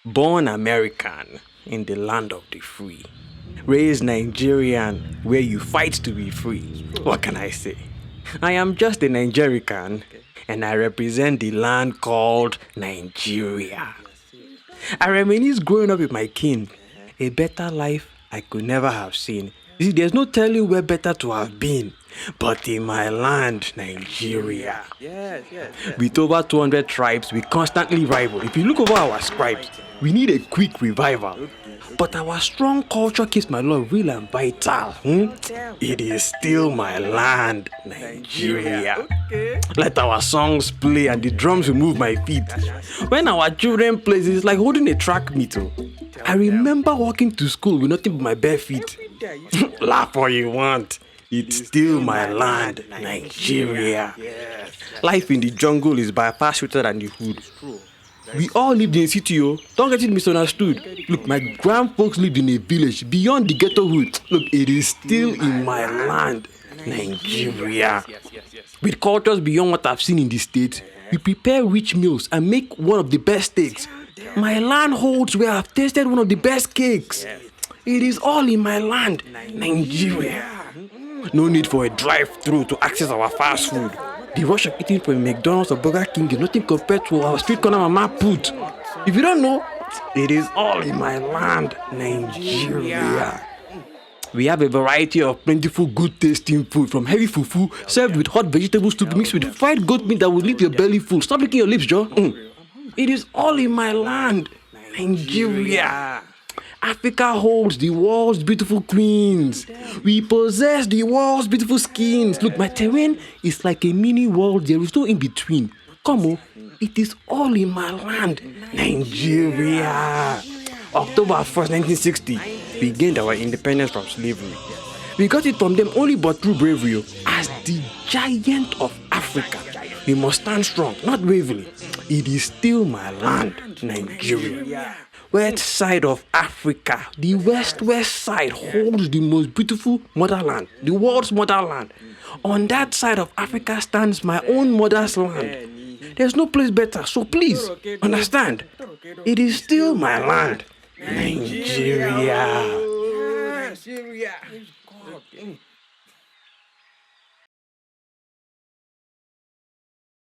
Born American in the land of the free. Raised Nigerian where you fight to be free. What can I say? I am just a Nigerian and I represent the land called Nigeria. I reminisce growing up with my kin. A better life I could never have seen. You see, there's no telling where better to have been. But in my land, Nigeria, with over 200 tribes, we constantly rival. If you look over our scribes, we need a quick revival. But our strong culture keeps my love real and vital. It is still my land, Nigeria. Let our songs play and the drums will move my feet. When our children play, it's like holding a track meet. I remember walking to school with nothing but my bare feet. Laugh all you want. It's still my land, Nigeria. Life in the jungle is by far sweeter than the hood. We all lived in a city, don't get it misunderstood. Look, my grandfolks lived in a village beyond the ghetto hood. Look, it is still in my land, Nigeria. With cultures beyond what I've seen in the States, we prepare rich meals and make one of the best steaks. My land holds where I've tasted one of the best cakes. It is all in my land, Nigeria. No need for a drive-through to access our fast food. The rush of eating from McDonald's or Burger King is nothing compared to our street corner mama put. If you don't know, it is all in my land, Nigeria. We have a variety of plentiful, good-tasting food, from heavy fufu served with hot vegetable soup mixed with fried goat meat that will leave your belly full. Stop licking your lips, Joe. It is all in my land, Nigeria. Africa holds the world's beautiful queens. We possess the world's beautiful skins. Look, my terrain is like a mini world. There is no in between. Come on, it is all in my land, Nigeria. October 1st, 1960, we gained our independence from slavery. We got it from them only but through bravery. As the giant of Africa, we must stand strong, not bravely. It is still my land, Nigeria. West side of Africa, the west side holds the most beautiful motherland, the world's motherland. On that side of Africa stands my own mother's land. There's no place better, so please, understand, it is still my land, Nigeria.